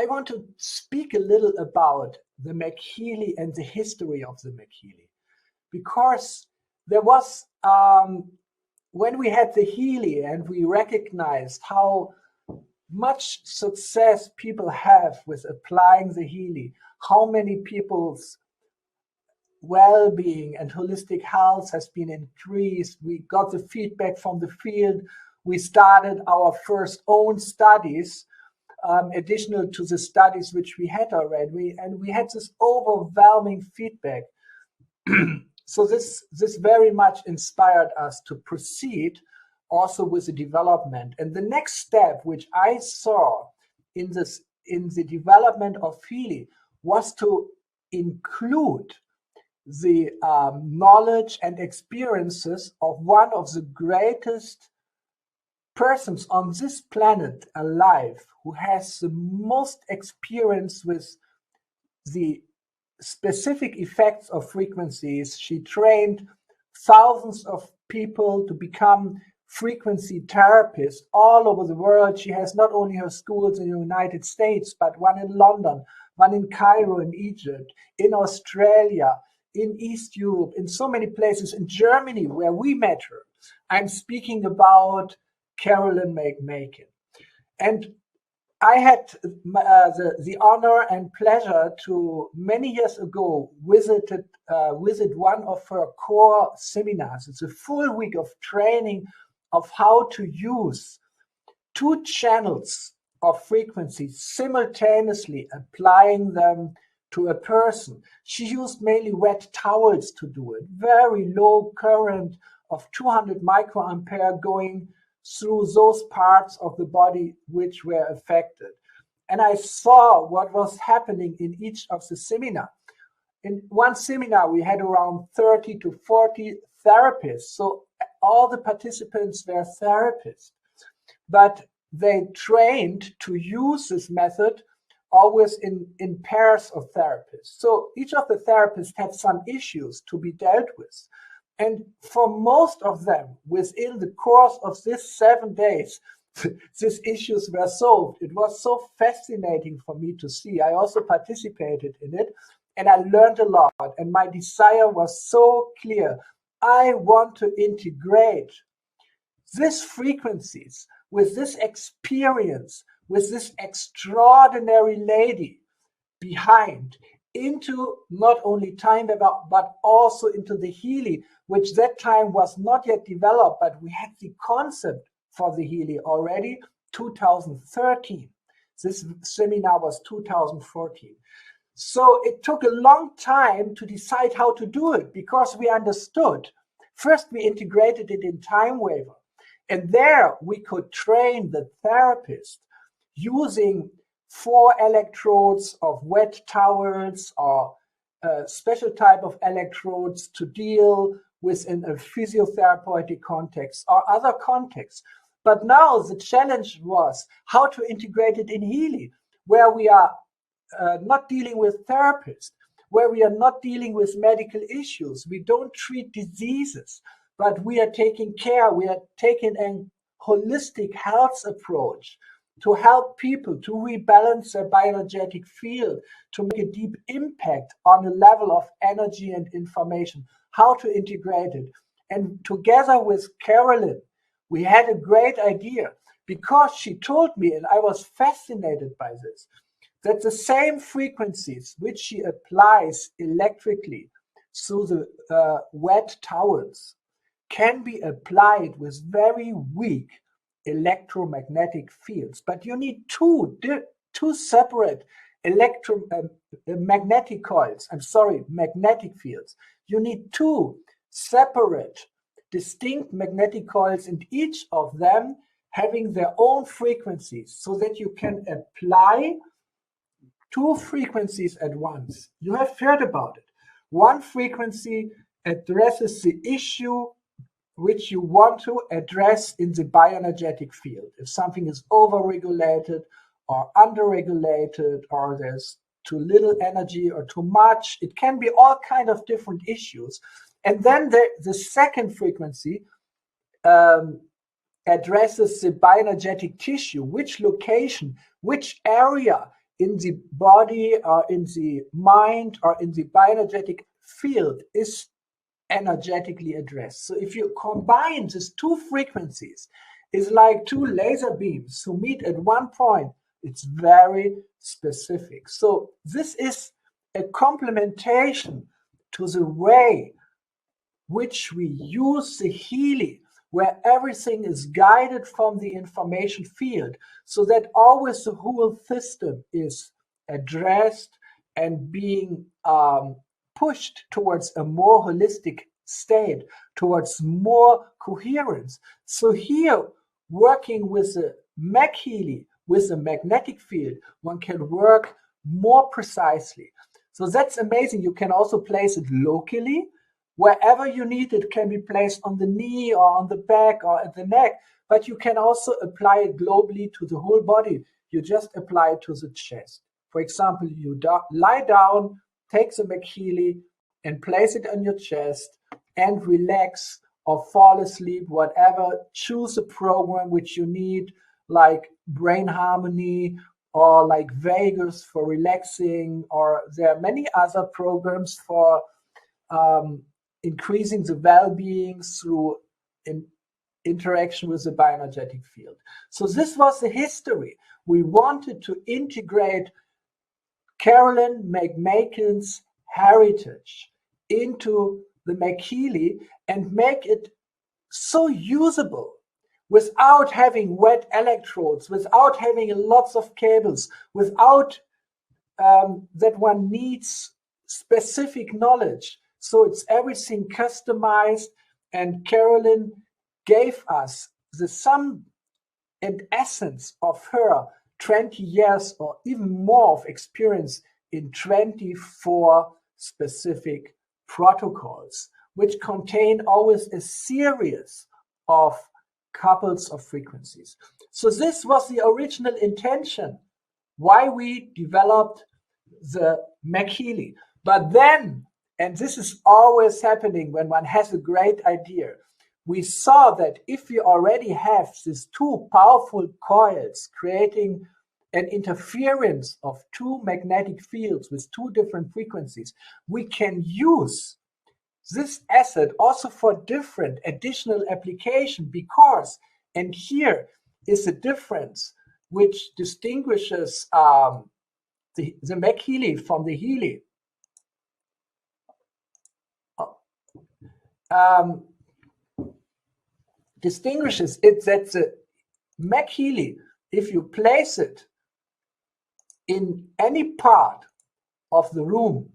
want to speak a little about the MagHealy and the history of the MagHealy, because there was when we had the HEALY and we recognized how much success people have with applying the HEALY, how many people's well-being and holistic health has been increased. We got the feedback from the field. We started our first own studies, additional to the studies which we had already, and we had this overwhelming feedback. So this very much inspired us to proceed also with the development. And the next step, which I saw in the development of HEALY, was to include the knowledge and experiences of one of the greatest persons on this planet alive, who has the most experience with the specific effects of frequencies. She trained thousands of people to become frequency therapists all over the world. She has not only her schools in the United States, but one in London, one in Cairo in Egypt, in Australia, in East Europe, in so many places, in Germany, where we met her. I'm speaking about Carolyn McMakin. And I had the honor and pleasure to, many years ago, visit one of her core seminars. It's a full week of training of how to use 2 channels of frequencies simultaneously, applying them to a person. She used mainly wet towels to do it. Very low current of 200 microampere going through those parts of the body which were affected. And I saw what was happening in each of the seminar. In one seminar, we had around 30 to 40 therapists. So all the participants were therapists, but they trained to use this method always in pairs of therapists. So each of the therapists had some issues to be dealt with. And for most of them, within the course of this 7 days, these issues were solved. It was so fascinating for me to see. I also participated in it, and I learned a lot. And my desire was so clear. I want to integrate these frequencies with this experience, with this extraordinary lady behind, into not only time but also into the HEALY, which that time was not yet developed, but we had the concept for the HEALY already 2013. This seminar was 2014. So it took a long time to decide how to do it, because we understood. First, we integrated it in time waiver, and there we could train the therapist using 4 electrodes of wet towels or a special type of electrodes to deal with in a physiotherapeutic context or other contexts. But now the challenge was how to integrate it in HEALY, where we are not dealing with therapists, where we are not dealing with medical issues. We don't treat diseases, but we are taking care. We are taking a holistic health approach to help people to rebalance their bioenergetic field, to make a deep impact on a level of energy and information, how to integrate it. And together with Carolyn, we had a great idea, because she told me, and I was fascinated by this, that the same frequencies which she applies electrically through the wet towels can be applied with very weak electromagnetic fields. But you need two separate magnetic coils. Magnetic fields. You need 2 separate, distinct magnetic coils, and each of them having their own frequencies, so that you can apply 2 frequencies at once. You have heard about it. One frequency addresses the issue which you want to address in the bioenergetic field. If something is overregulated or underregulated, or there's too little energy or too much, it can be all kind of different issues. And then the second frequency addresses the bioenergetic tissue, which location which area in the body or in the mind or in the bioenergetic field is energetically addressed. So if you combine these two frequencies, it's like two laser beams who meet at one point. It's very specific. So this is a complementation to the way which we use the HEALY, where everything is guided from the information field, so that always the whole system is addressed and being pushed towards a more holistic state, towards more coherence. So here, working with the MagHealy, with the magnetic field, one can work more precisely. So that's amazing. You can also place it locally. Wherever you need it, can be placed on the knee or on the back or at the neck, but you can also apply it globally to the whole body. You just apply it to the chest. For example, you lie down, take the MagHealy and place it on your chest and relax or fall asleep, whatever. Choose a program which you need, like Brain Harmony or like Vegas for relaxing, or there are many other programs for increasing the well-being through interaction with the bioenergetic field. So this was the history. We wanted to integrate Carolyn McMakin's heritage into the MagHealy and make it so usable without having wet electrodes, without having lots of cables, without that one needs specific knowledge. So it's everything customized, and Carolyn gave us the sum and essence of her 20 years or even more of experience in 24 specific protocols, which contain always a series of couples of frequencies. So this was the original intention why we developed the MagHealy. But then, and this is always happening when one has a great idea, we saw that if we already have these two powerful coils creating an interference of two magnetic fields with two different frequencies, we can use this asset also for different additional application, because, and here is a difference which distinguishes the MagHealy from the HEALY. Distinguishes it that the MagHealy, if you place it in any part of the room,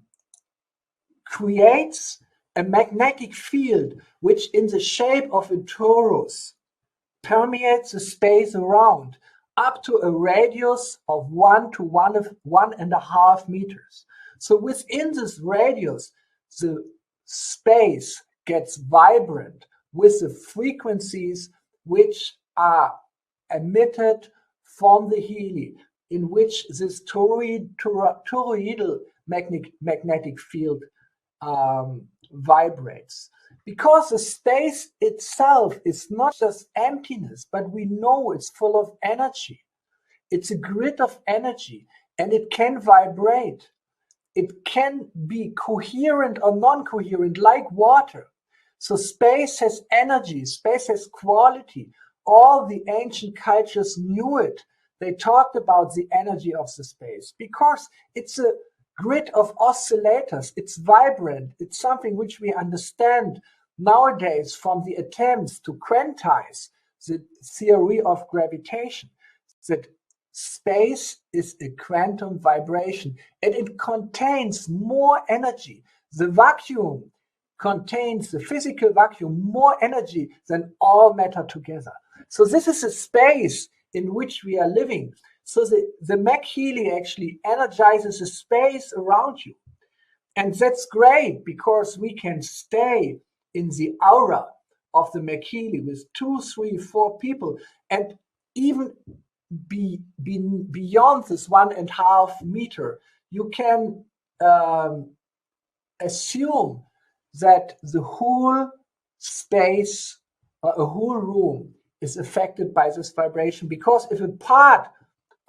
creates a magnetic field which, in the shape of a torus, permeates the space around up to a radius of 1 to 1.5 meters. So within this radius, the space gets vibrant with the frequencies which are emitted from the HEALY, in which this toroidal magnetic field vibrates. Because the space itself is not just emptiness, but we know it's full of energy. It's a grid of energy, and it can vibrate. It can be coherent or non-coherent, like water. So space has energy, space has quality. All the ancient cultures knew it. They talked about the energy of the space because it's a grid of oscillators. It's vibrant. It's something which we understand nowadays from the attempts to quantize the theory of gravitation, that space is a quantum vibration and it contains more energy. The vacuum contains, the physical vacuum, more energy than all matter together. So this is a space in which we are living. So the MagHealy actually energizes the space around you. And that's great because we can stay in the aura of the MagHealy with 2, 3, 4 people, and even beyond this 1.5 meter, you can assume that the whole space or a whole room is affected by this vibration, because if a part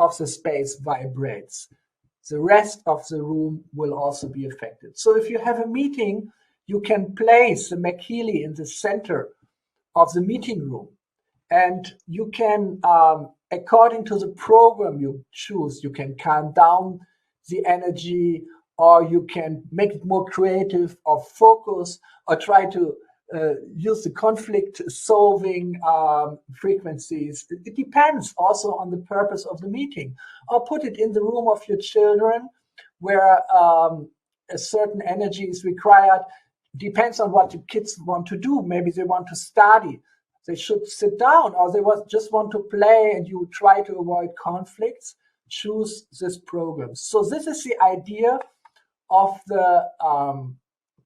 of the space vibrates, the rest of the room will also be affected. So if you have a meeting, you can place the MagHealy in the center of the meeting room. And you can, according to the program you choose, you can calm down the energy, or you can make it more creative or focus, or try to use the conflict solving frequencies. It depends also on the purpose of the meeting. Or put it in the room of your children where a certain energy is required. Depends on what the kids want to do. Maybe they want to study. They should sit down, or they just want to play, and you try to avoid conflicts. Choose this program. So this is the idea of the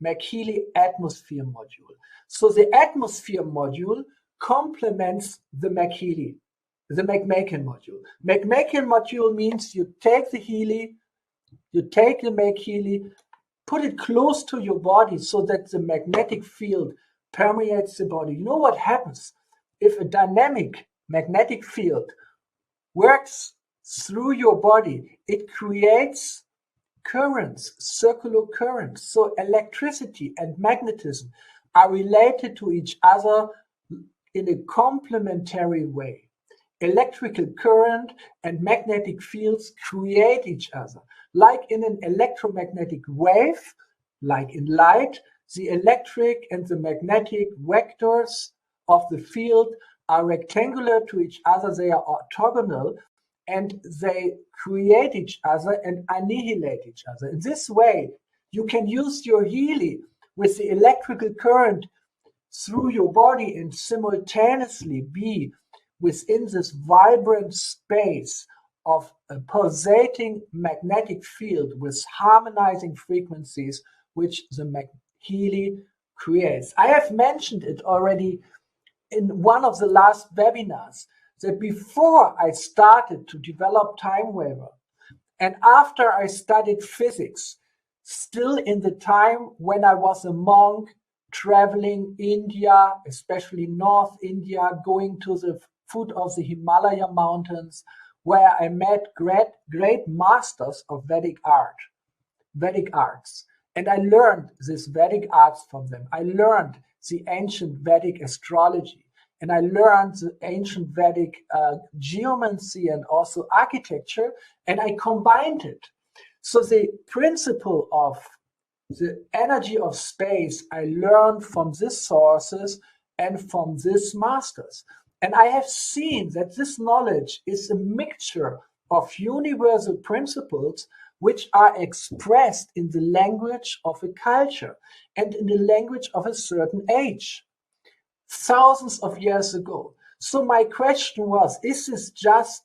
MagHealy atmosphere module. So the atmosphere module complements the MagHealy, the MagMaken module. MagMaken module means you take the Healy, you take the MagHealy, put it close to your body so that the magnetic field permeates the body. You know what happens if a dynamic magnetic field works through your body? It creates currents, circular currents. So electricity and magnetism are related to each other in a complementary way. Electrical current and magnetic fields create each other. Like in an electromagnetic wave, like in light, the electric and the magnetic vectors of the field are rectangular to each other. They are orthogonal, and they create each other and annihilate each other. In this way, you can use your Healy with the electrical current through your body and simultaneously be within this vibrant space of a pulsating magnetic field with harmonizing frequencies, which the MagHealy creates. I have mentioned it already in one of the last webinars, that before I started to develop time waver, and after I studied physics, still in the time when I was a monk traveling India, especially North India, going to the foot of the Himalaya mountains, where I met great masters of Vedic arts. And I learned this Vedic arts from them. I learned the ancient Vedic astrology, and I learned the ancient Vedic geomancy and also architecture, and I combined it. So the principle of the energy of space I learned from these sources and from these masters. And I have seen that this knowledge is a mixture of universal principles which are expressed in the language of a culture and in the language of a certain age, thousands of years ago. So my question was, is this just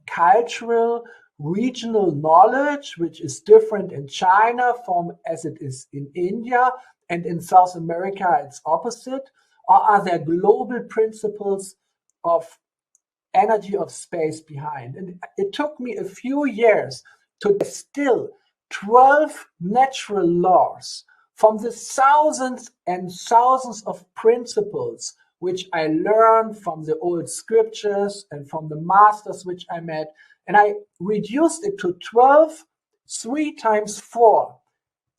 cultural, regional knowledge, which is different in China from as it is in India, and in South America it's opposite? Or are there global principles of energy of space behind? And it took me a few years to distill 12 natural laws from the thousands and thousands of principles which I learned from the old scriptures and from the masters which I met. And I reduced it to 12, 3 times 4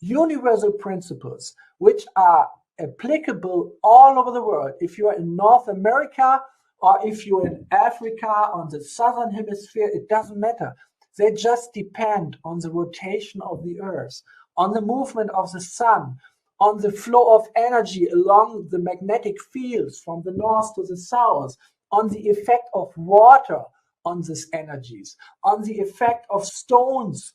universal principles, which are applicable all over the world. If you are in North America or if you're in Africa on the southern hemisphere, it doesn't matter. They just depend on the rotation of the earth, on the movement of the sun, on the flow of energy along the magnetic fields from the north to the south, on the effect of water on these energies, on the effect of stones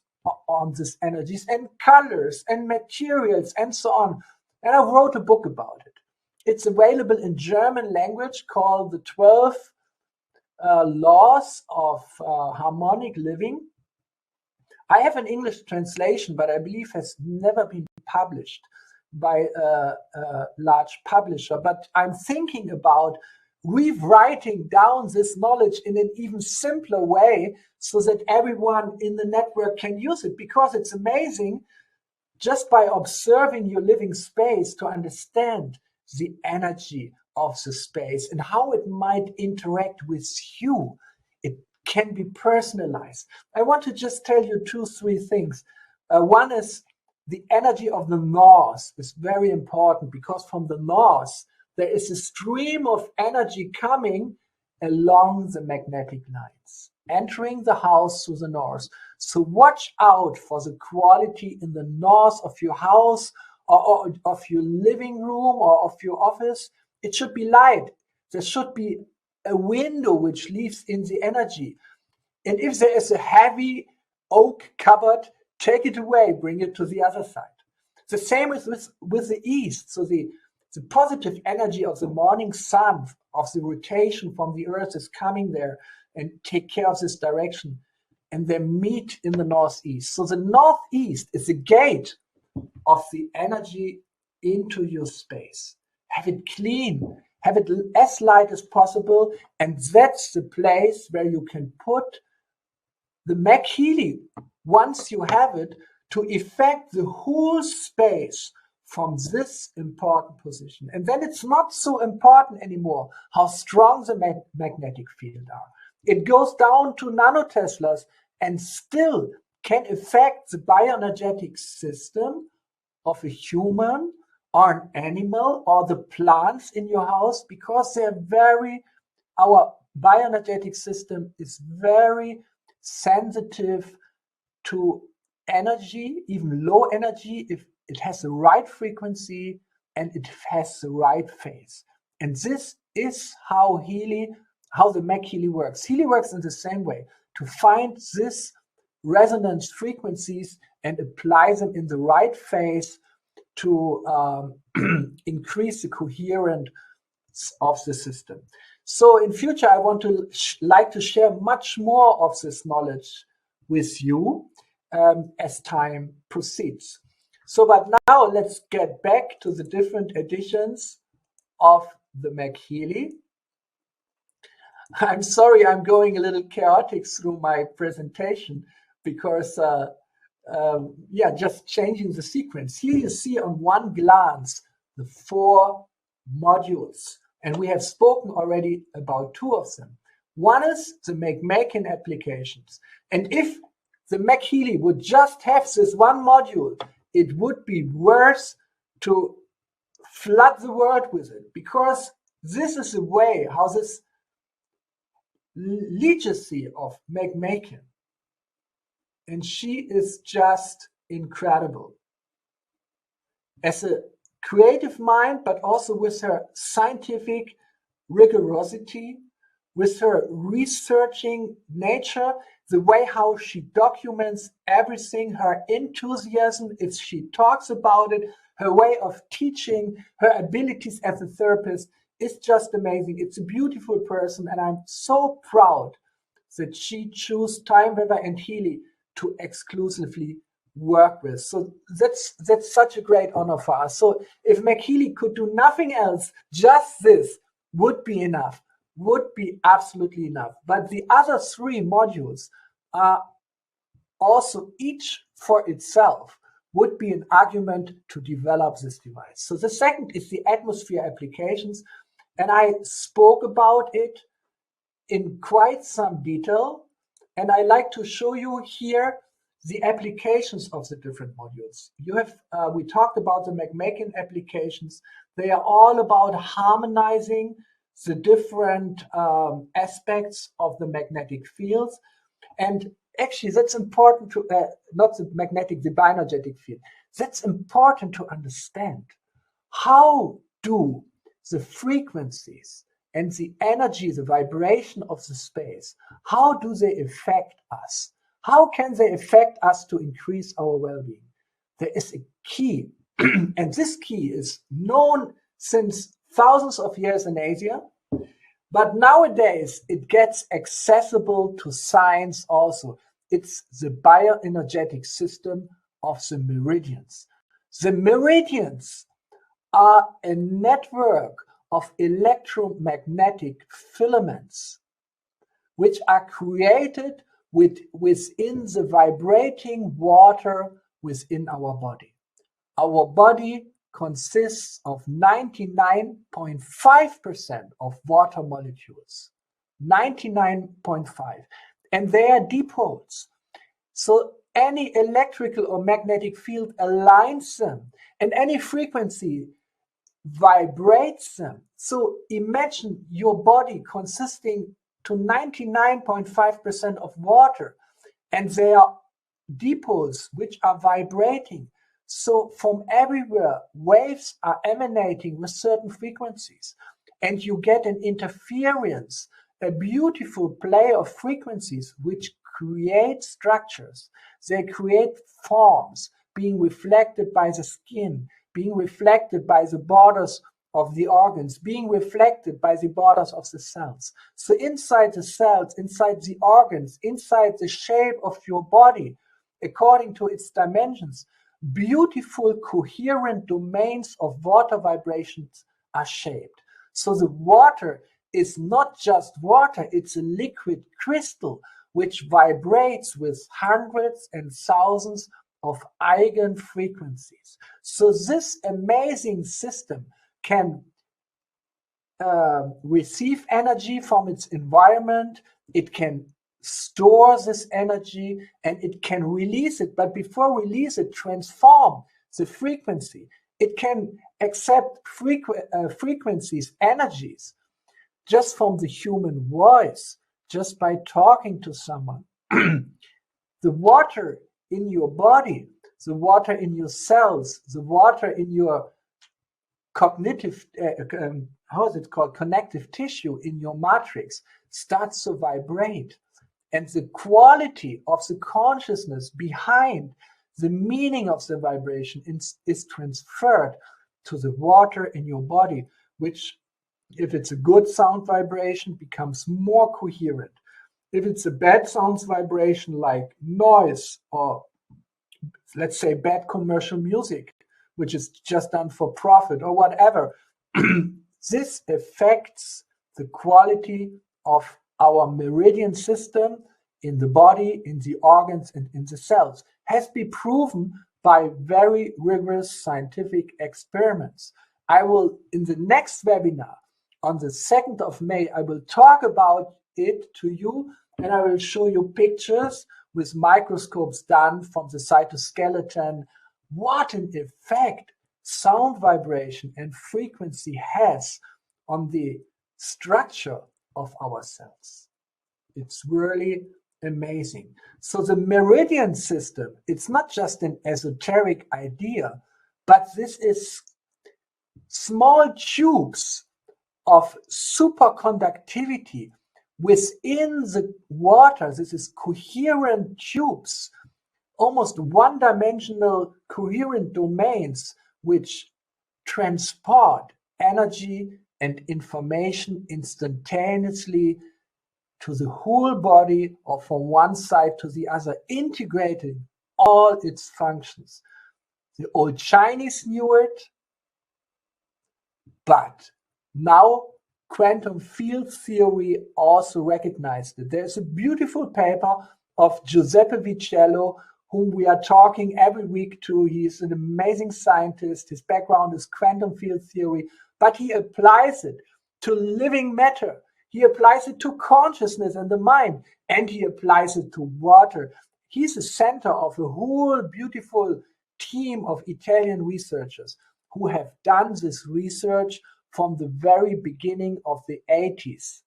on these energies, and colors and materials and so on. And I wrote a book about it. It's available in German language, called The 12 Laws of Harmonic Living. I have an English translation, but I believe has never been published by a large publisher. But I'm thinking about rewriting down this knowledge in an even simpler way so that everyone in the network can use it, because it's amazing just by observing your living space to understand the energy of the space and how it might interact with you. can be personalized. I want to just tell you 2-3 things. One is the energy of the north is very important, because from the north there is a stream of energy coming along the magnetic lines, entering the house through the north. So watch out for the quality in the north of your house, or of your living room, or of your office. It should be light. There should be a window which leaves in the energy. And if there is a heavy oak cupboard, take it away, bring it to the other side. The same is with the east. So the positive energy of the morning sun, of the rotation from the earth, is coming there and take care of this direction. And they meet in the northeast. So the northeast is the gate of the energy into your space. Have it clean, have it as light as possible, and that's the place where you can put the MagHealy, once you have it, to affect the whole space from this important position. And then it's not so important anymore how strong the magnetic field are. It goes down to nanoteslas and still can affect the bioenergetic system of a human or an animal or the plants in your house, because our bioenergetic system is very sensitive to energy, even low energy, if it has the right frequency and it has the right phase. And this is how the MagHealy works. HEALY works in the same way, to find this resonance frequencies and apply them in the right phase to increase the coherence of the system. So in future, I want to like to share much more of this knowledge with you as time proceeds. So, but now let's get back to the different editions of the MagHealy. I'm sorry, I'm going a little chaotic through my presentation because, just changing the sequence. Here you see on one glance the 4 modules, and we have spoken already about 2 of them. One is the making applications. And if the MagHealy would just have this one module, it would be worth to flood the world with it, because this is the way how this legacy of making, and she is just incredible as a creative mind, but also with her scientific rigorosity, with her researching nature, the way how she documents everything, her enthusiasm if she talks about it, her way of teaching, her abilities as a therapist is just amazing. It's a beautiful person, and I'm so proud that she chose Time Weather and HEALY to exclusively work with. So that's such a great honor for us. So if MagHealy could do nothing else, just this would be enough, would be absolutely enough. But the other 3 modules are also each for itself would be an argument to develop this device. So the second is the atmosphere applications, and I spoke about it in quite some detail, and I like to show you here the applications of the different modules. We talked about the making applications. They are all about harmonizing the different aspects of the magnetic fields. And actually, that's important to, not the bioenergetic field. That's important to understand. How do the frequencies and the energy, the vibration of the space, how do they affect us? How can they affect us to increase our well-being? There is a key, and this key is known since thousands of years in Asia, but nowadays it gets accessible to science also. It's the bioenergetic system of the meridians. The meridians are a network of electromagnetic filaments which are created within the vibrating water within our body. Our body consists of 99.5% of water molecules. 99.5. and they are dipoles. So any electrical or magnetic field aligns them, and any frequency vibrates them. So imagine your body consisting to 99.5% of water, and they are dipoles which are vibrating. So from everywhere, waves are emanating with certain frequencies, and you get an interference, a beautiful play of frequencies which create structures. They create forms being reflected by the skin, being reflected by the borders of the organs, being reflected by the borders of the cells. So inside the cells, inside the organs, inside the shape of your body, according to its dimensions, beautiful coherent domains of water vibrations are shaped. So the water is not just water, it's a liquid crystal which vibrates with hundreds and thousands of eigen frequencies. So this amazing system can receive energy from its environment, it can store this energy, and it can release it. But before release it, transform the frequency. It can accept frequencies, energies, just from the human voice, just by talking to someone. The water in your body, the water in your cells, the water in your cognitive, connective tissue in your matrix starts to vibrate. And the quality of the consciousness behind the meaning of the vibration is transferred to the water in your body, which, if it's a good sound vibration, becomes more coherent. If it's a bad sound vibration like noise or, let's say, bad commercial music, which is just done for profit or whatever, this affects the quality of our meridian system in the body, in the organs, and in the cells. Has been proven by very rigorous scientific experiments. I will, in the next webinar, on the 2nd of May, I will talk about it to you, and I will show you pictures with microscopes done from the cytoskeleton. What an effect sound vibration and frequency has on the structure of our cells. It's really amazing. So the meridian system, it's not just an esoteric idea, but this is small tubes of superconductivity within the water. This is coherent tubes, almost one-dimensional coherent domains which transport energy and information instantaneously to the whole body or from one side to the other, integrating all its functions. The old Chinese knew it, but now quantum field theory also recognized it. There's a beautiful paper of Giuseppe Vicello, whom we are talking every week to. He's an amazing scientist. His background is quantum field theory, but he applies it to living matter. He applies it to consciousness and the mind, and he applies it to water. He's the center of a whole beautiful team of Italian researchers who have done this research from the very beginning of the 80s.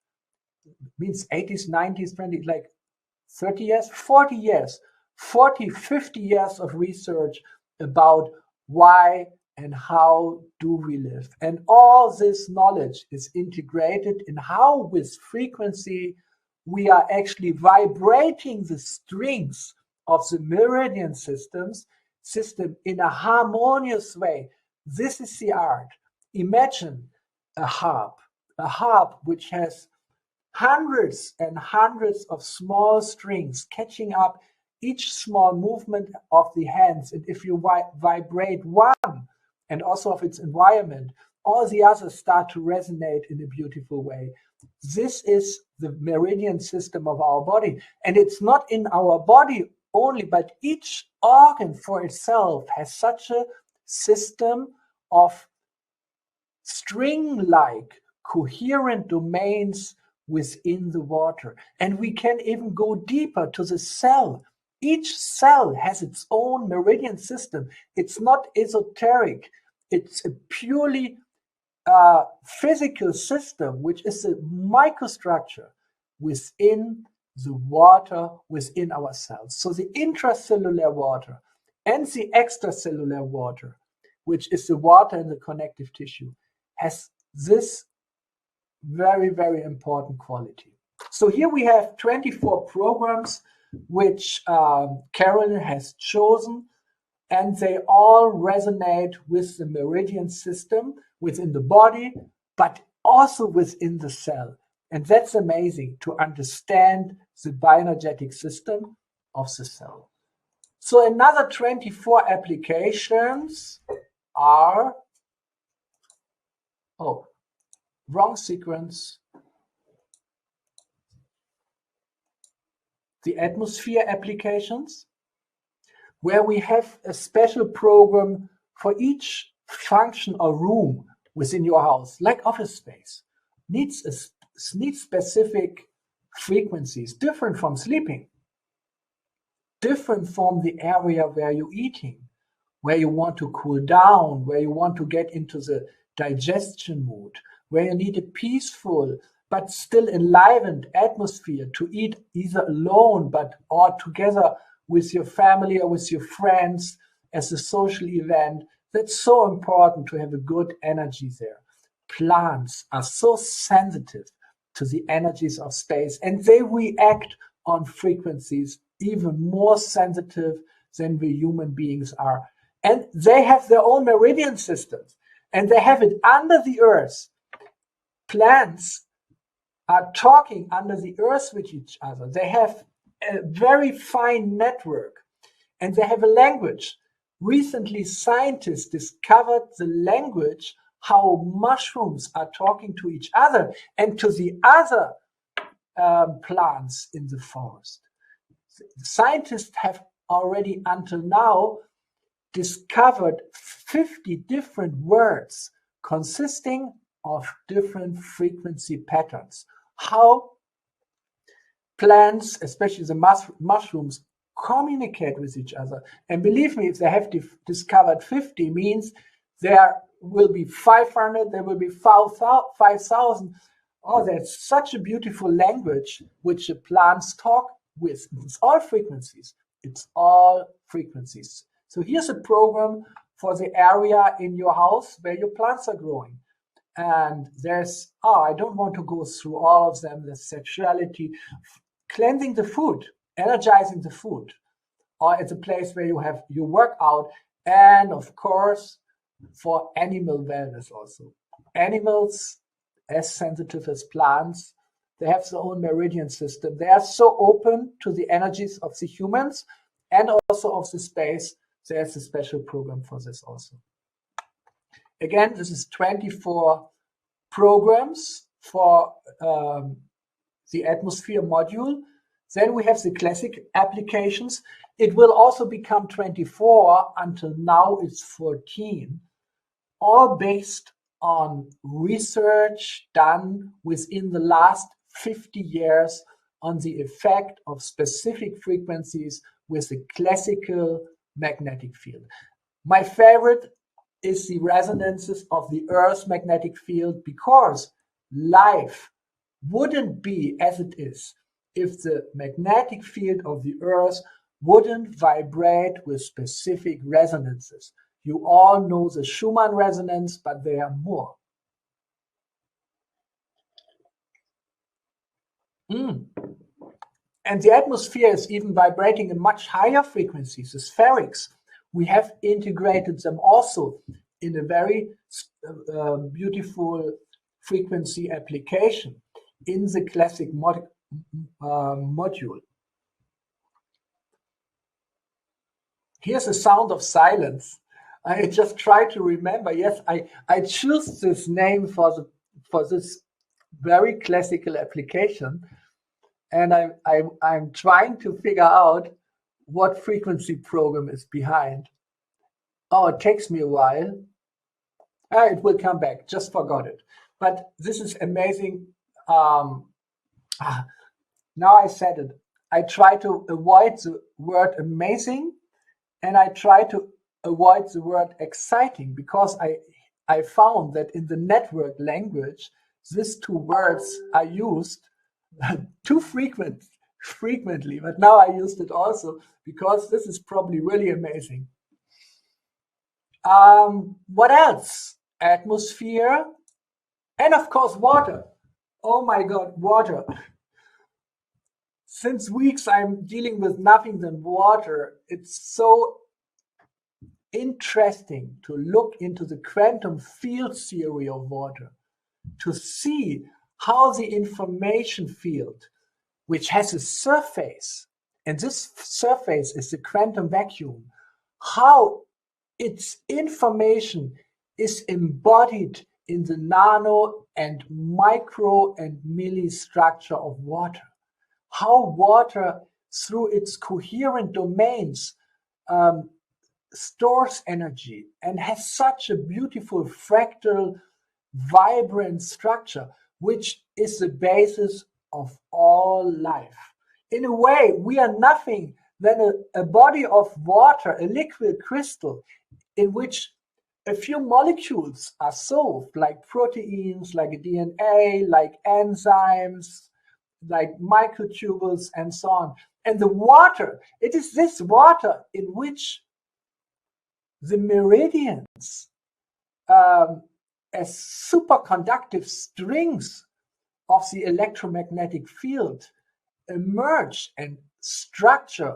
It means 80s, 90s, 20s, like 30 years, 40 years, 40, 50 years of research about why and how do we live. And all this knowledge is integrated in how, with frequency, we are actually vibrating the strings of the meridian system in a harmonious way. This is the art. Imagine a harp which has hundreds and hundreds of small strings catching up each small movement of the hands. And if you vibrate one, and also of its environment, all the others start to resonate in a beautiful way. This is the meridian system of our body. And it's not in our body only, but each organ for itself has such a system of string-like coherent domains within the water. And we can even go deeper to the cell. Each cell has its own meridian system. It's not esoteric. It's a purely physical system, which is a microstructure within the water, within our cells. So the intracellular water and the extracellular water, which is the water in the connective tissue, has this very, very important quality. So here we have 24 programs which Carolyn has chosen, and they all resonate with the meridian system within the body, but also within the cell. And that's amazing to understand the bioenergetic system of the cell. So another 24 applications are, oh, wrong sequence. The atmosphere applications, where we have a special program for each function or room within your house, like office space, needs specific frequencies, different from sleeping, different from the area where you're eating, where you want to cool down, where you want to get into the digestion mood, where you need a peaceful but still enlivened atmosphere to eat either alone or together with your family or with your friends as a social event. That's so important to have a good energy there. Plants are so sensitive to the energies of space, and they react on frequencies even more sensitive than we human beings are. And they have their own meridian systems, and they have it under the earth. Plants are talking under the earth with each other. They have a very fine network, and they have a language. Recently, scientists discovered the language, how mushrooms are talking to each other and to the other plants in the forest. Scientists have already until now discovered 50 different words consisting of different frequency patterns. How plants, especially the mushrooms, communicate with each other. And believe me, if they have discovered 50, means there will be 500, there will be 5,000. Oh, that's such a beautiful language which the plants talk with. It's all frequencies. It's all frequencies. So here's a program for the area in your house where your plants are growing. And there's, I don't want to go through all of them, the sexuality, cleansing the food, energizing the food, or it's a place where you have your workout, and of course, for animal wellness also. Animals, as sensitive as plants, they have their own meridian system. They are so open to the energies of the humans and also of the space. There's a special program for this also. Again, this is 24 programs for the atmosphere module. Then we have the classic applications. It will also become 24. Until now, it's 14. All based on research done within the last 50 years on the effect of specific frequencies with the classical magnetic field. My favorite is the resonances of the Earth's magnetic field, because life wouldn't be as it is if the magnetic field of the Earth wouldn't vibrate with specific resonances. You all know the Schumann resonance, but there are more. And the atmosphere is even vibrating in much higher frequencies, the spherics. We have integrated them also in a very beautiful frequency application in the classic module. Here's a sound of silence. I just try to remember. Yes, I choose this name for this very classical application, and I'm trying to figure out what frequency program is behind. Oh, it takes me a while. It will come back. Just forgot it. But this is amazing Now I said it. I try to avoid the word amazing, and I try to avoid the word exciting, because I found that in the network language, these two words are used too frequently, but now I used it also because this is probably really amazing. What else? Atmosphere, and of course water. Oh my God, water. Since weeks I'm dealing with nothing than water. It's so interesting to look into the quantum field theory of water, to see how the information field, which has a surface, and this surface is the quantum vacuum, how its information is embodied in the nano and micro and milli structure of water. How water, through its coherent domains, stores energy and has such a beautiful fractal, vibrant structure, which is the basis of all life. In a way, we are nothing than a body of water, a liquid crystal, in which a few molecules are solved, like proteins, like DNA, like enzymes, like microtubules, and so on. And the water, it is this water in which the meridians, as superconductive strings of the electromagnetic field, emerge and structure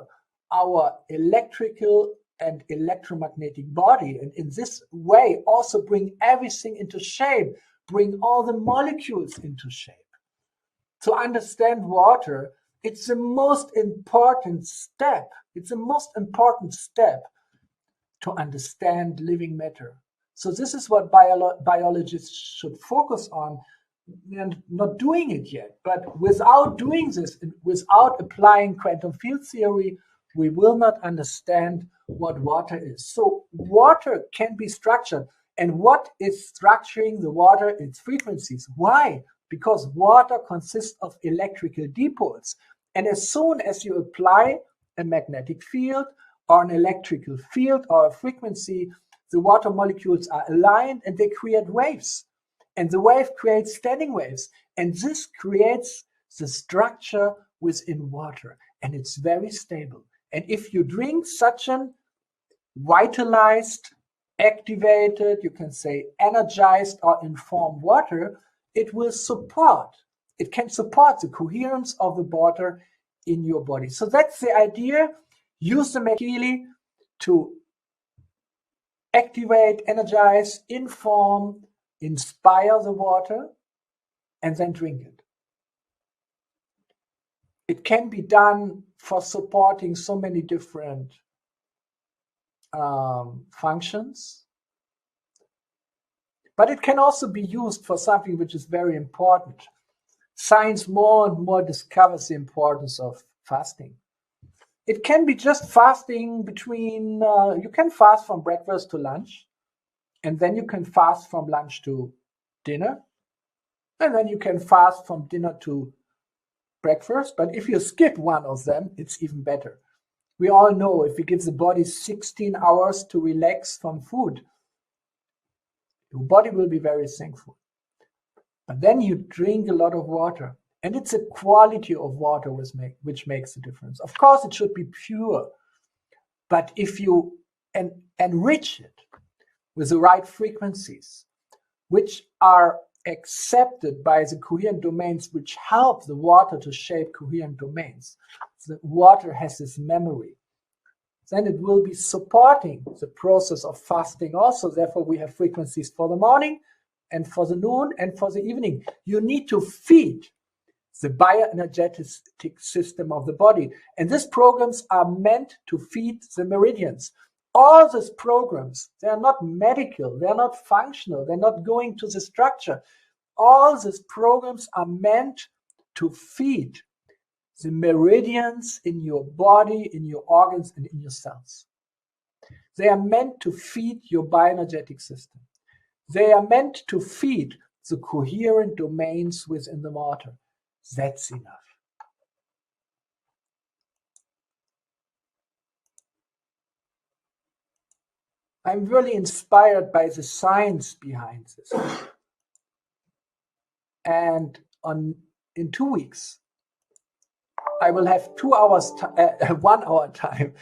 our electrical and electromagnetic body, and in this way also bring everything into shape, bring all the molecules into shape. To understand water, it's the most important step. It's the most important step to understand living matter. So this is what biologists should focus on, and not doing it yet. But without doing this, without applying quantum field theory, we will not understand what water is. So water can be structured. And what is structuring the water? Its frequencies. Why? Because water consists of electrical dipoles. And as soon as you apply a magnetic field or an electrical field or a frequency, the water molecules are aligned and they create waves. And the wave creates standing waves. And this creates the structure within water. And it's very stable. And if you drink such an vitalized, activated, you can say energized or informed water, it will support, it can support the coherence of the water in your body. So that's the idea. Use the MagHealy to activate, energize, inform, inspire the water, and then drink it. It can be done for supporting so many different functions, but it can also be used for something which is very important. Science more and more discovers the importance of fasting. It can be just fasting between, you can fast from breakfast to lunch, and then you can fast from lunch to dinner, and then you can fast from dinner to breakfast. But if you skip one of them, it's even better. We all know if we give the body 16 hours to relax from food, your body will be very thankful. But then you drink a lot of water, and it's the quality of water which makes the difference. Of course, it should be pure, but if you enrich it with the right frequencies, which are accepted by the coherent domains, which help the water to shape coherent domains, the water has this memory, then it will be supporting the process of fasting also. Therefore, we have frequencies for the morning and for the noon and for the evening. You need to feed the bioenergetic system of the body. And these programs are meant to feed the meridians. All these programs, they are not medical, they are not functional, they're not going to the structure. All these programs are meant to feed the meridians in your body, in your organs, and in your cells. They are meant to feed your bioenergetic system. They are meant to feed the coherent domains within the water. That's enough. I'm really inspired by the science behind this. And in 2 weeks, I will have 2 hours, 1 hour time.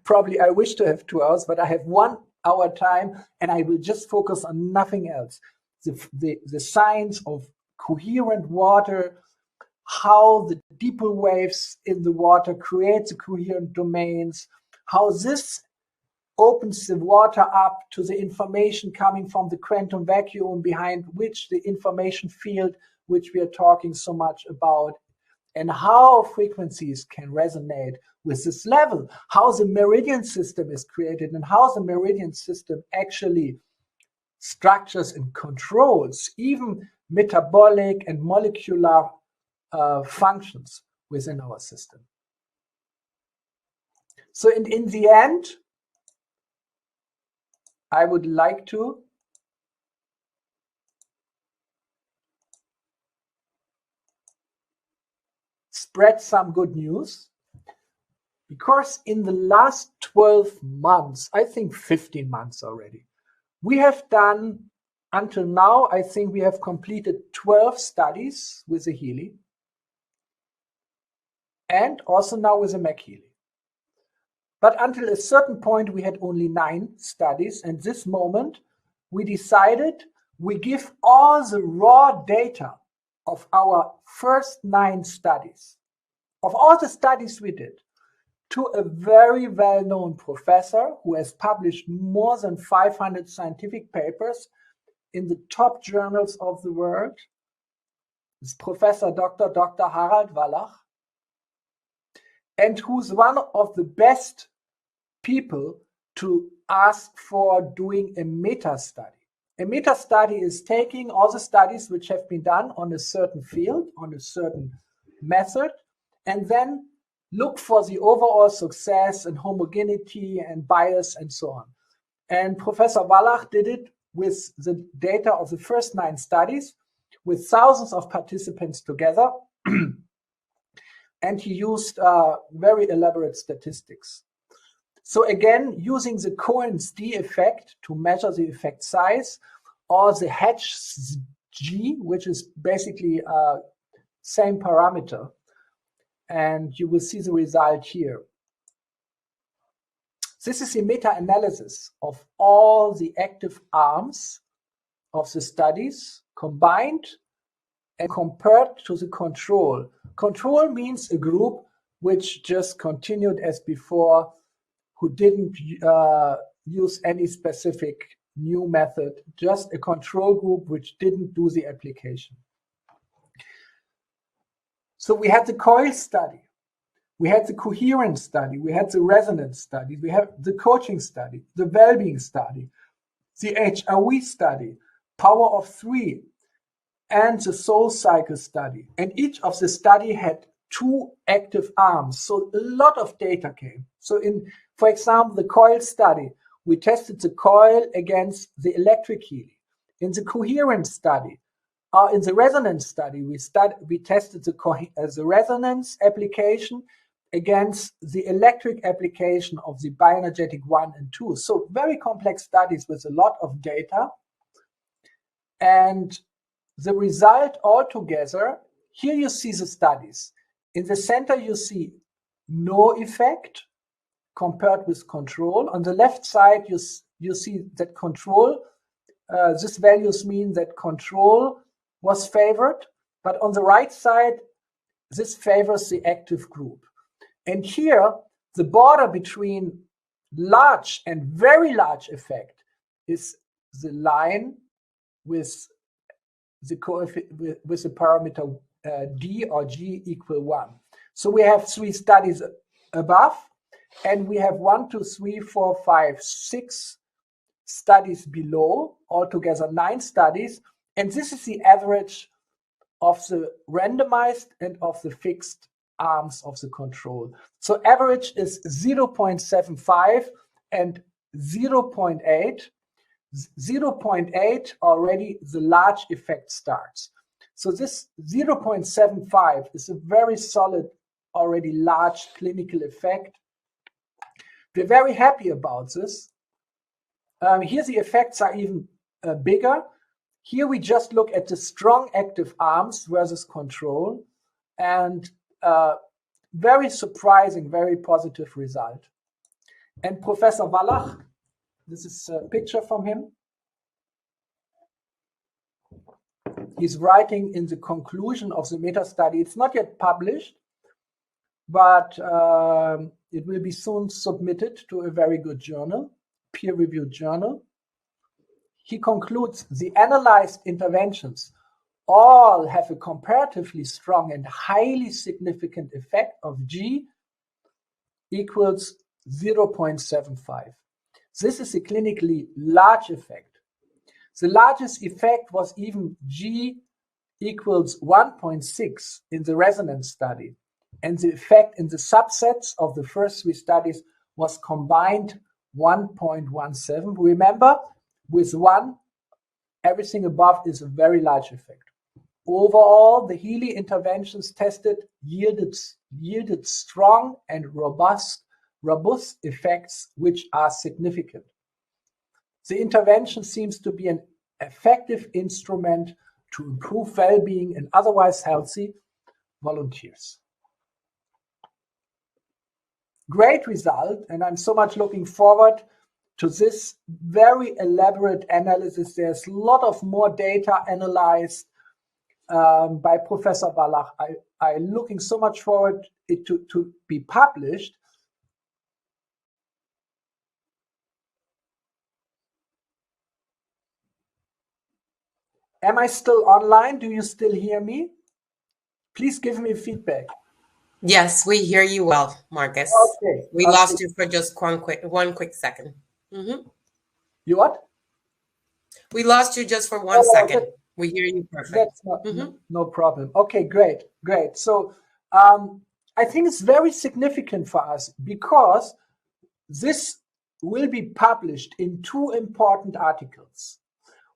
Probably I wish to have 2 hours, but I have 1 hour time, and I will just focus on nothing else. The science of coherent water, how the dipole waves in the water create the coherent domains, how this opens the water up to the information coming from the quantum vacuum, behind which the information field, which we are talking so much about, and how frequencies can resonate with this level, how the meridian system is created, and how the meridian system actually structures and controls even metabolic and molecular functions within our system. So in the end, I would like to spread some good news, because in the last 12 months, I think 15 months already, we have done, until now, I think we have completed 12 studies with the HEALY, and also now with the MagHealy. But until a certain point, we had only 9 studies. And this moment, we decided we give all the raw data of our first 9 studies, of all the studies we did, to a very well-known professor who has published more than 500 scientific papers in the top journals of the world. It's Professor Dr. Harald Wallach, and who's one of the best people to ask for doing a meta-study. A meta-study is taking all the studies which have been done on a certain field, on a certain method, and then look for the overall success and homogeneity and bias and so on. And Professor Wallach did it with the data of the first 9 studies, with thousands of participants together. And he used very elaborate statistics. So again, using the Cohen's d effect to measure the effect size, or the H-G, which is basically same parameter. And you will see the result here. This is a meta-analysis of all the active arms of the studies combined and compared to the control. Control means a group which just continued as before, who didn't use any specific new method, just a control group which didn't do the application. So we had the coil study, we had the coherence study, we had the resonance study, we have the coaching study, the well-being study, the HRV study, power of 3, and the soul cycle study. And each of the study had 2 active arms. So a lot of data came. So for example, the coil study, we tested the coil against the electric HEALY. In the coherence study, in the resonance study, we tested the resonance application against the electric application of the bioenergetic 1 and 2. So very complex studies with a lot of data. And the result altogether, here you see the studies. In the center, you see no effect compared with control. On the left side, you see that control, these values mean that control was favored. But on the right side, this favors the active group. And here, the border between large and very large effect is the line with the parameter d or g equal 1. So we have 3 studies above, and we have 1, 2, 3, 4, 5, 6 studies below, altogether 9 studies. And this is the average of the randomized and of the fixed arms of the control. So average is 0.75 and 0.8. 0.8 already the large effect starts. So this 0.75 is a very solid, already large clinical effect. We're very happy about this. Here the effects are even bigger. Here we just look at the strong active arms versus control, and very surprising, very positive result. And Professor Wallach, this is a picture from him. He's writing in the conclusion of the meta-study. It's not yet published, but it will be soon submitted to a very good journal, peer-reviewed journal. He concludes the analyzed interventions all have a comparatively strong and highly significant effect of G equals 0.75. This is a clinically large effect. The largest effect was even G equals 1.6 in the resonance study, and the effect in the subsets of the first 3 studies was combined 1.17. Remember, with 1, everything above is a very large effect. Overall, the HEALY interventions tested yielded strong and robust effects which are significant. The intervention seems to be an effective instrument to improve well-being in otherwise healthy volunteers. Great result, and I'm so much looking forward to this very elaborate analysis. There's a lot of more data analyzed by Professor Wallach. I'm looking so much forward to be published. Am I still online? Do you still hear me? Please give me feedback. Yes, we hear you well, Marcus. Okay. We lost you for just one quick second. Mm-hmm. You what? We lost you just for one second. We hear you perfect. That's not, no problem. Okay, great. So I think it's very significant for us because this will be published in 2 important articles.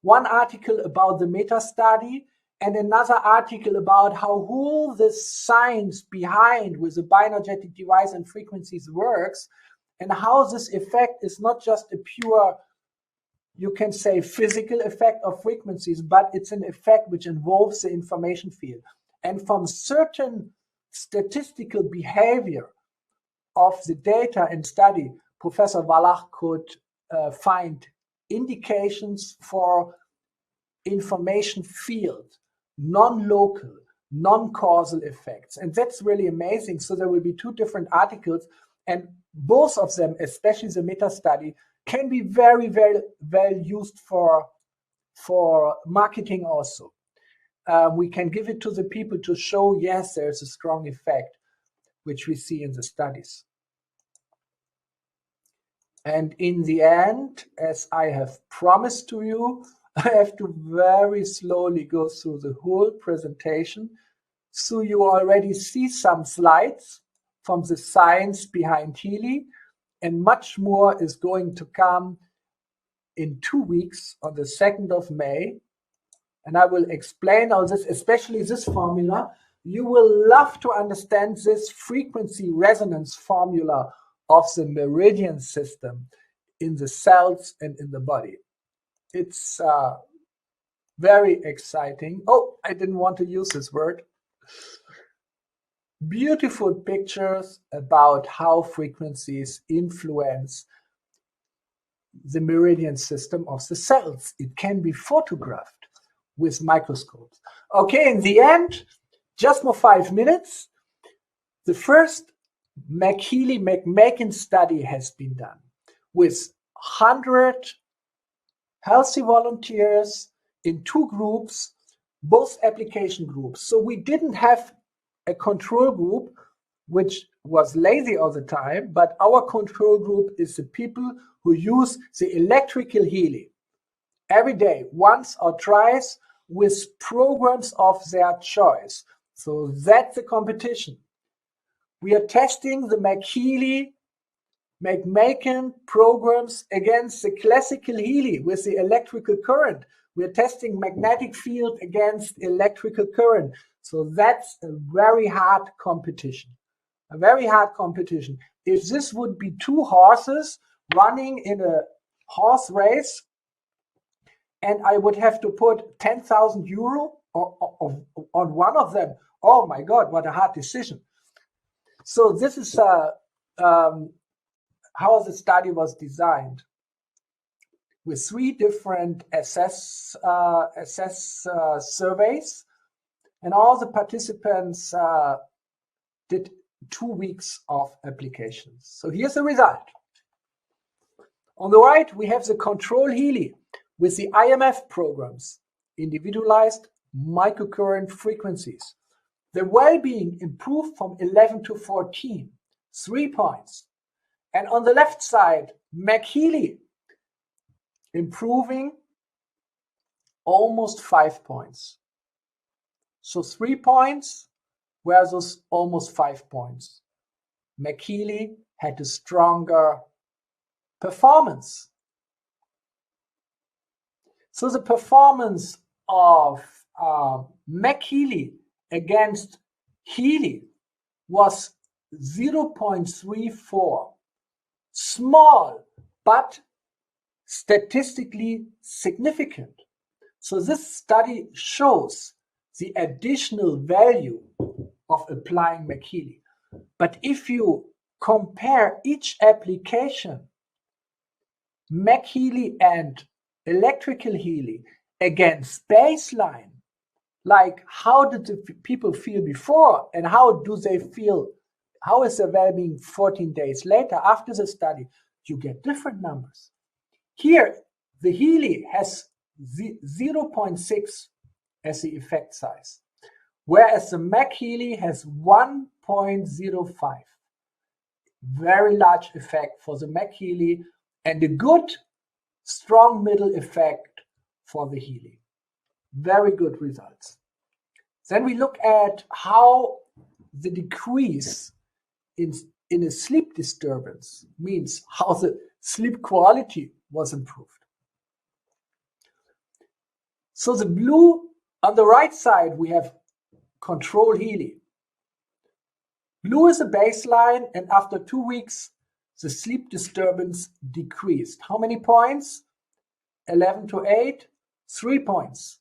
One article about the meta-study and another article about how all the science behind with the bioenergetic device and frequencies works, and how this effect is not just a pure, you can say, physical effect of frequencies, but it's an effect which involves the information field. And from certain statistical behavior of the data and study, Professor Wallach could find indications for information field, non-local, non-causal effects. And that's really amazing. So there will be 2 different articles, and both of them, especially the meta-study, can be very, very well used for marketing also. We can give it to the people to show, yes, there's a strong effect, which we see in the studies. And in the end, as I have promised to you, I have to very slowly go through the whole presentation. So you already see some slides from the science behind HEALY, and much more is going to come in 2 weeks on the 2nd of May. And I will explain all this, especially this formula. You will love to understand this frequency resonance formula of the meridian system in the cells and in the body. It's very exciting. Oh, I didn't want to use this word. Beautiful pictures about how frequencies influence the meridian system of the cells. It can be photographed with microscopes. Okay, in the end, just more 5 minutes. The first MagHealy MagMaken study has been done with 100 healthy volunteers in 2 groups, both application groups. So we didn't have a control group which was lazy all the time, but our control group is the people who use the electrical HEALY every day, once or twice, with programs of their choice. So that's the competition. We are testing the MagHealy MagMaken programs against the classical HEALY with the electrical current, We're testing magnetic field against electrical current. So that's a very hard competition. A very hard competition. If this would be two horses running in a horse race, and I would have to put 10,000 euro on one of them, oh my God, what a hard decision. So this is how the study was designed, with 3 different assess surveys, and all the participants did 2 weeks of applications. So here's the result. On the right, we have the control HEALY with the IMF programs, individualized microcurrent frequencies. The well-being improved from 11 to 14, 3 points. And on the left side, MagHealy improving almost 5 points. So 3 points versus almost 5 points. MagHealy had a stronger performance. So the performance of MagHealy against HEALY was 0.34. Small, but statistically significant. So this study shows the additional value of applying MagHealy. But if you compare each application, MagHealy and electrical HEALY, against baseline, like how did the people feel before and how do they feel, how is their well-being 14 days later after the study, you get different numbers. Here, the HEALY has 0.6 as the effect size, whereas the MagHealy has 1.05. Very large effect for the MagHealy and a good, strong middle effect for the HEALY. Very good results. Then we look at how the decrease in a sleep disturbance means how the sleep quality was improved. So the blue on the right side, we have control HEALY. Blue is a baseline, and after 2 weeks, the sleep disturbance decreased. How many points? 11 to 8, 3 points.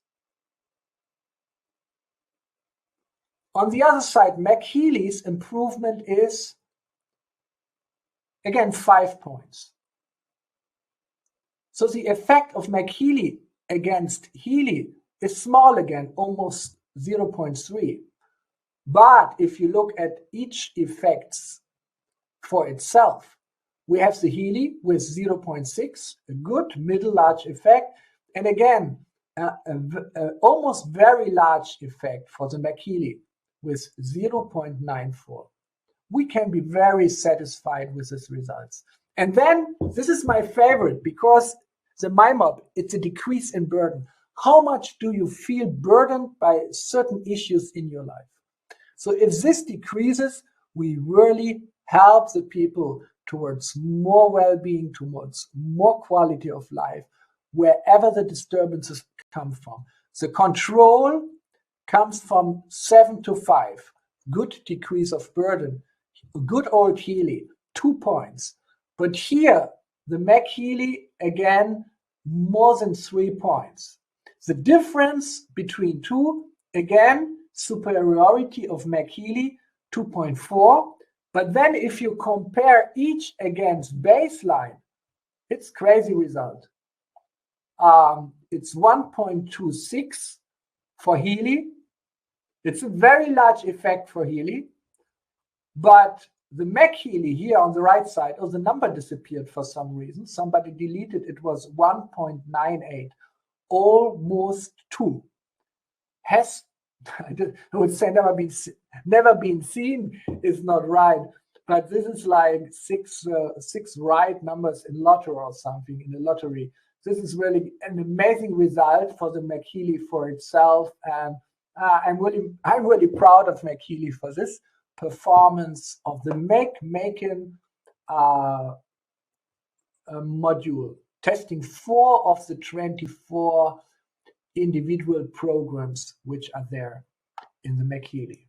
On the other side, MagHealy's improvement is, again, 5 points. So the effect of MagHealy against HEALY is small again, almost 0.3. But if you look at each effects for itself, we have the HEALY with 0.6, a good middle large effect, and again, almost very large effect for the MagHealy with 0.94. We can be very satisfied with these results. And then, this is my favorite, because the MyMob, it's a decrease in burden. How much do you feel burdened by certain issues in your life? So if this decreases, we really help the people towards more well-being, towards more quality of life, wherever the disturbances come from. The control comes from 7 to 5. Good decrease of burden. Good old HEALY, 2 points. But here, the MagHealy, again, more than 3 points. The difference between 2, again, superiority of MagHealy, 2.4. But then if you compare each against baseline, it's crazy result. It's 1.26 for HEALY. It's a very large effect for HEALY. But the MagHealy here on the right side, oh, the number disappeared for some reason. Somebody deleted it. Was 1.98, almost 2. Has, I would say never been seen is not right, but this is like six right numbers in lottery or something, in a lottery. This is really an amazing result for the MagHealy for itself, and I'm really proud of MagHealy for this performance of the Maken module, testing 4 of the 24 individual programs which are there in the MagHealy.